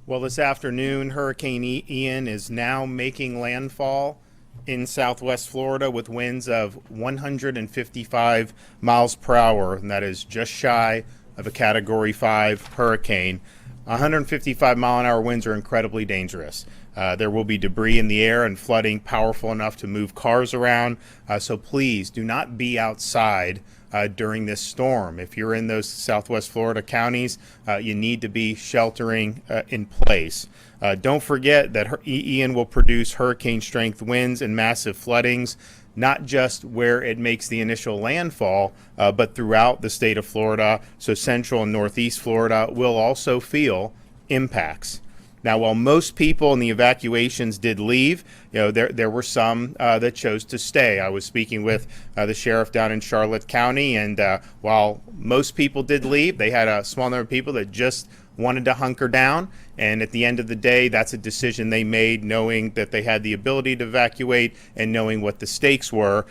Well, this afternoon, Hurricane Ian is now making landfall in southwest Florida with winds of 155 miles per hour, and that is just shy of a Category 5 hurricane. 155-mile-an-hour winds are incredibly dangerous. There will be debris in the air and flooding powerful enough to move cars around, so please do not be outside during this storm. If you're in those southwest Florida counties, you need to be sheltering in place. Don't forget that Ian will produce hurricane strength winds and massive floodings, not just where it makes the initial landfall, but throughout the state of Florida. So central and northeast Florida will also feel impacts. Now, while most people in the evacuations did leave, there were some that chose to stay. I was speaking with the sheriff down in Charlotte County, and while most people did leave, they had a small number of people that just wanted to hunker down. And at the end of the day, that's a decision they made, knowing that they had the ability to evacuate and knowing what the stakes were.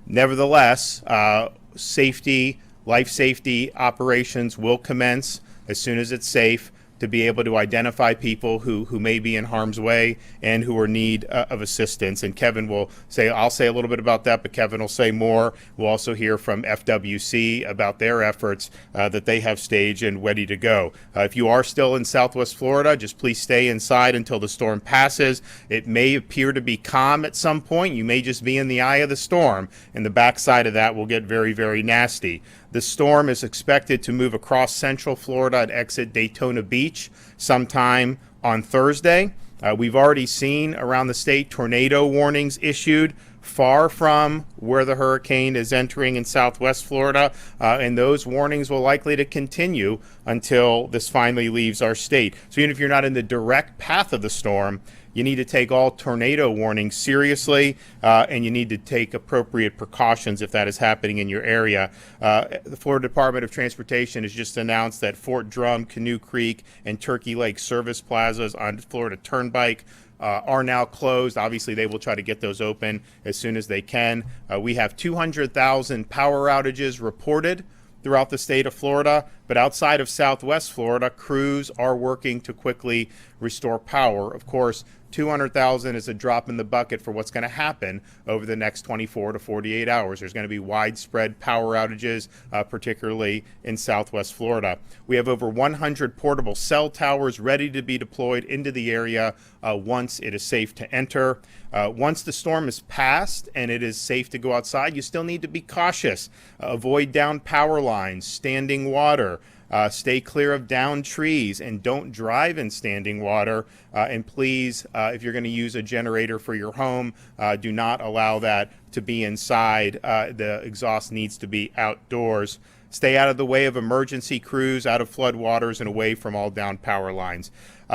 Nevertheless, life safety operations will commence as soon as it's safe, to be able to identify people who may be in harm's way and who are in need of assistance. And Kevin will say, I'll say a little bit about that, but Kevin will say more. We'll also hear from FWC about their efforts that they have staged and ready to go. If you are still in Southwest Florida, just please stay inside until the storm passes. It may appear to be calm at some point. You may just be in the eye of the storm, and the backside of that will get very, very nasty. The storm is expected to move across central Florida and exit Daytona Beach sometime on Thursday. We've already seen around the state tornado warnings issued far from where the hurricane is entering in southwest Florida, and those warnings will likely to continue until this finally leaves our state. So even if you're not in the direct path of the storm, you need to take all tornado warnings seriously, and you need to take appropriate precautions if that is happening in your area. The Florida Department of Transportation has just announced that Fort Drum, Canoe Creek, and Turkey Lake service plazas on Florida Turnpike are now closed. Obviously, they will try to get those open as soon as they can. We have 200,000 power outages reported throughout the state of Florida, but outside of southwest Florida, crews are working to quickly restore power. Of course, 200,000 is a drop in the bucket for what's going to happen over the next 24 to 48 hours. There's going to be widespread power outages, particularly in southwest Florida. We have over 100 portable cell towers ready to be deployed into the area once it is safe to enter. Once the storm is passed and it is safe to go outside, you still need to be cautious. Avoid downed power lines, standing water. Stay clear of downed trees, and don't drive in standing water. And please, if you're going to use a generator for your home, do not allow that to be inside. The exhaust needs to be outdoors. Stay out of the way of emergency crews, out of flood waters, and away from all downed power lines.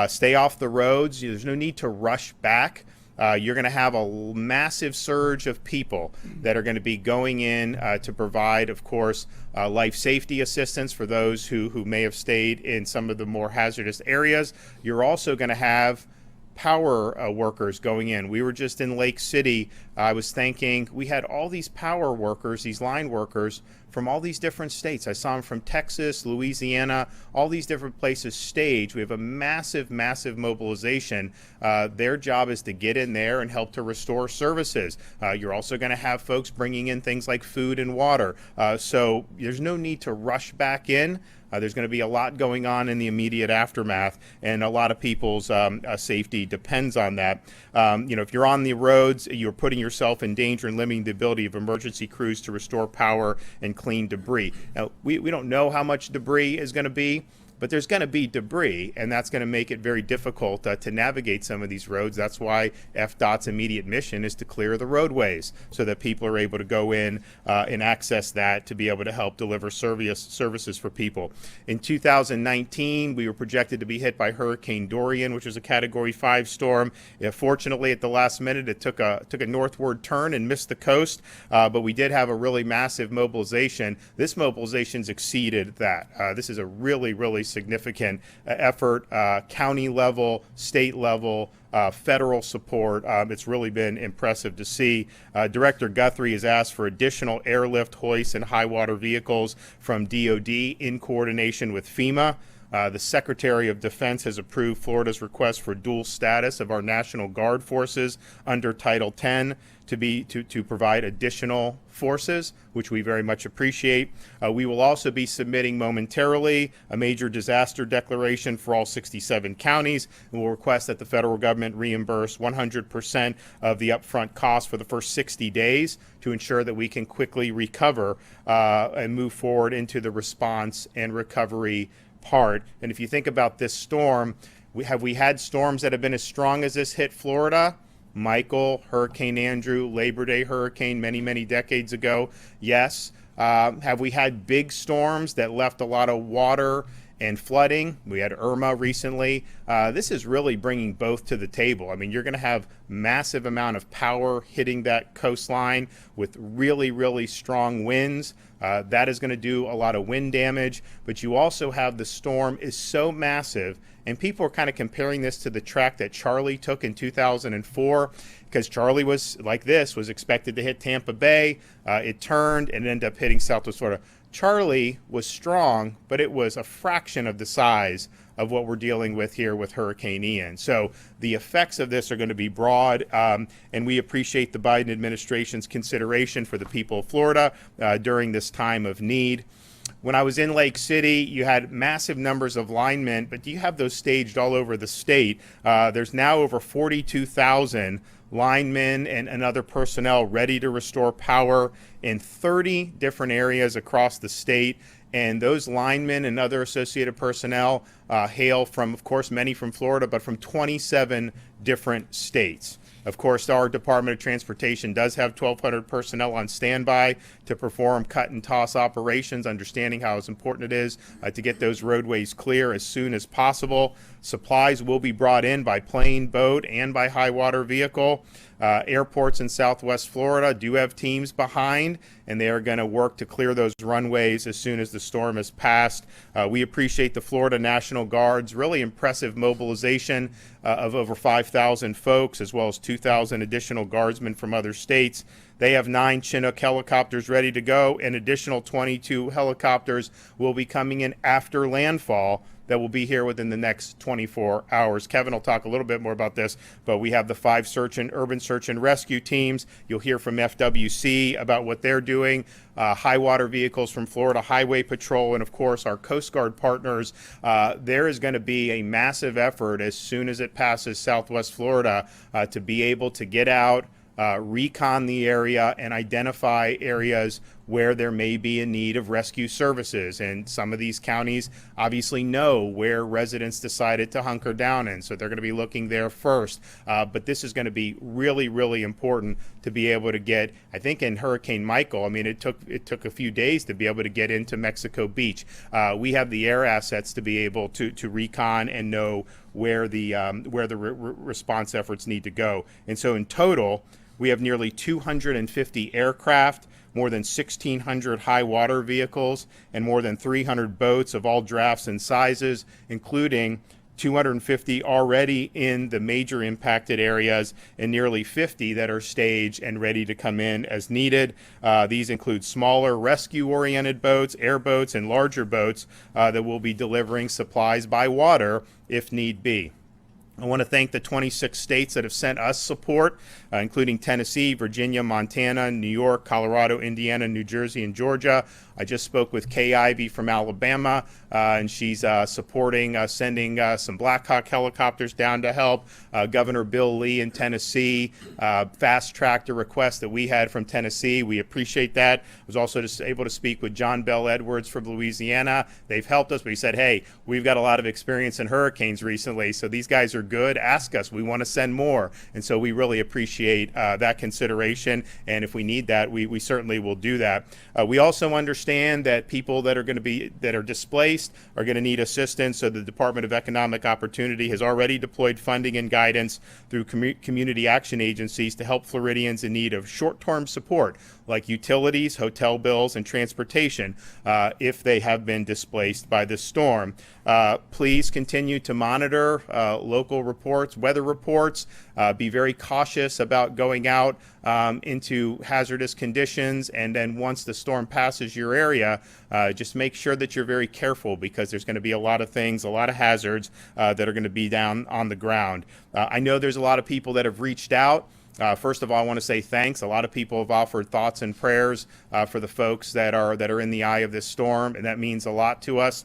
Stay off the roads. There's no need to rush back. You're going to have a massive surge of people that are going to be going in to provide, of course, life safety assistance for those who may have stayed in some of the more hazardous areas. You're also going to have power workers going in. We were just in Lake City. I was thinking we had all these power workers, these line workers from all these different states. I saw them from Texas, Louisiana, all these different places staged. We have a massive, massive mobilization. Their job is to get in there and help to restore services. You're also going to have folks bringing in things like food and water. So there's no need to rush back in. There's going to be a lot going on in the immediate aftermath, and a lot of people's safety depends on that. If you're on the roads, you're putting yourself in danger and limiting the ability of emergency crews to restore power and clean debris. Now, we don't know how much debris is going to be, but there's going to be debris, and that's going to make it very difficult to navigate some of these roads. That's why FDOT's immediate mission is to clear the roadways so that people are able to go in and access that to be able to help deliver services for people. In 2019, we were projected to be hit by Hurricane Dorian, which was a Category 5 storm. Fortunately, at the last minute, it took a northward turn and missed the coast, but we did have a really massive mobilization. This mobilization's exceeded that. This is a really, really significant effort, county level, state level, federal support. It's really been impressive to see. Director Guthrie has asked for additional airlift, hoists, and high water vehicles from DOD in coordination with FEMA. The Secretary of Defense has approved Florida's request for dual status of our National Guard forces under Title 10 to provide additional forces, which we very much appreciate. We will also be submitting momentarily a major disaster declaration for all 67 counties, and will request that the federal government reimburse 100% of the upfront costs for the first 60 days to ensure that we can quickly recover and move forward into the response and recovery part. And if you think about this storm, we had storms that have been as strong as this hit Florida? Michael, Hurricane Andrew, Labor Day hurricane many decades ago. Yes. Have we had big storms that left a lot of water and flooding? We had Irma recently. This is really bringing both to the table. I mean, you're going to have massive amount of power hitting that coastline with really strong winds. That is going to do a lot of wind damage, but you also have the storm is so massive, and people are kind of comparing this to the track that Charlie took in 2004, because Charlie was like this, was expected to hit Tampa Bay. It turned and ended up hitting Southwest Florida. Charlie was strong, but it was a fraction of the size of what we're dealing with here with Hurricane Ian. So the effects of this are going to be broad, and we appreciate the Biden administration's consideration for the people of Florida during this time of need. When I was in Lake City, you had massive numbers of linemen, but you have those staged all over the state. There's now over 42,000 linemen and other personnel ready to restore power in 30 different areas across the state. And those linemen and other associated personnel hail from, of course, many from Florida, but from 27 different states. Of course, our Department of Transportation does have 1,200 personnel on standby to perform cut and toss operations, understanding how important it is to get those roadways clear as soon as possible. Supplies will be brought in by plane, boat, and by high water vehicle. Airports in Southwest Florida do have teams behind, and they are going to work to clear those runways as soon as the storm has passed. We appreciate the Florida National Guard's really impressive mobilization of over 5,000 folks, as well as 2,000 additional guardsmen from other states. They have 9 Chinook helicopters ready to go, and additional 22 helicopters will be coming in after landfall that will be here within the next 24 hours. Kevin will talk a little bit more about this, but we have the 5 urban search and rescue teams. You'll hear from FWC about what they're doing, high water vehicles from Florida Highway Patrol, and of course our Coast Guard partners. There is going to be a massive effort as soon as it passes Southwest Florida to be able to get out, recon the area, and identify areas where there may be a need of rescue services. And some of these counties obviously know where residents decided to hunker down in, so they're going to be looking there first. But this is going to be really important to be able to get, I think in Hurricane Michael, I mean, it took a few days to be able to get into Mexico Beach. We have the air assets to be able to recon and know where the response efforts need to go. And so in total, we have nearly 250 aircraft, more than 1,600 high water vehicles, and more than 300 boats of all drafts and sizes, including 250 already in the major impacted areas and nearly 50 that are staged and ready to come in as needed. These include smaller rescue-oriented boats, airboats, and larger boats that will be delivering supplies by water if need be. I want to thank the 26 states that have sent us support, including Tennessee, Virginia, Montana, New York, Colorado, Indiana, New Jersey, and Georgia. I just spoke with Kay Ivey from Alabama, and she's supporting sending some Black Hawk helicopters down to help. Governor Bill Lee in Tennessee fast-tracked a request that we had from Tennessee. We appreciate that. I was also just able to speak with John Bell Edwards from Louisiana. They've helped us, but he said, hey, we've got a lot of experience in hurricanes recently, so these guys are good. Ask us. We want to send more. And so we really appreciate that consideration, and if we need that, we certainly will do that. We also understand that people that are displaced are going to need assistance, so the Department of Economic Opportunity has already deployed funding and guidance through community action agencies to help Floridians in need of short-term support like utilities, hotel bills, and transportation if they have been displaced by this storm. Please continue to monitor local reports, weather reports. Be very cautious about going out into hazardous conditions, and then once the storm passes your your area, just make sure that you're very careful, because there's going to be a lot of things, a lot of hazards that are going to be down on the ground. I know there's a lot of people that have reached out. First of all, I want to say thanks. A lot of people have offered thoughts and prayers for the folks that are in the eye of this storm, and that means a lot to us.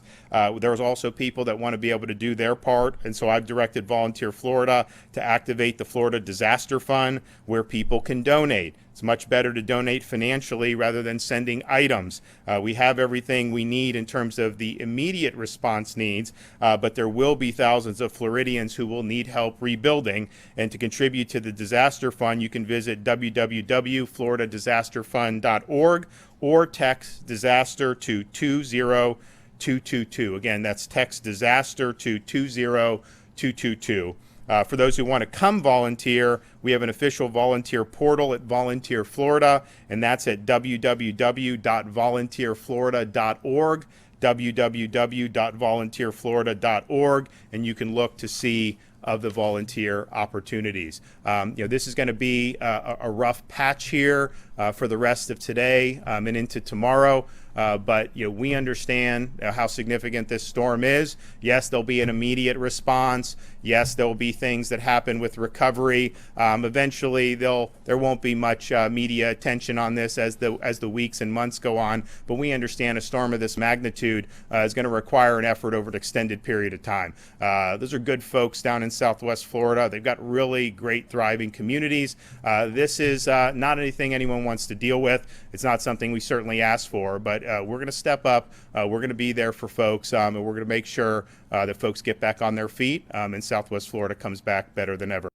There's also people that want to be able to do their part, and so I've directed Volunteer Florida to activate the Florida Disaster Fund, where people can donate. It's much better to donate financially rather than sending items. We have everything we need in terms of the immediate response needs, but there will be thousands of Floridians who will need help rebuilding. And to contribute to the disaster fund, you can visit www.floridadisasterfund.org or text disaster to 20222. Again, that's text disaster to 20222. For those who want to come volunteer, we have an official volunteer portal at Volunteer Florida, and that's at www.volunteerflorida.org, www.volunteerflorida.org, and you can look to see of the volunteer opportunities. This is going to be a rough patch here for the rest of today and into tomorrow. But we understand how significant this storm is. Yes, there'll be an immediate response. Yes, there will be things that happen with recovery. Eventually, there won't be much media attention on this as the weeks and months go on. But we understand a storm of this magnitude is going to require an effort over an extended period of time. Those are good folks down in Southwest Florida. They've got really great, thriving communities. This is not anything anyone wants to deal with. It's not something we certainly ask for, but we're going to step up. We're going to be there for folks, and we're going to make sure that folks get back on their feet, and Southwest Florida comes back better than ever.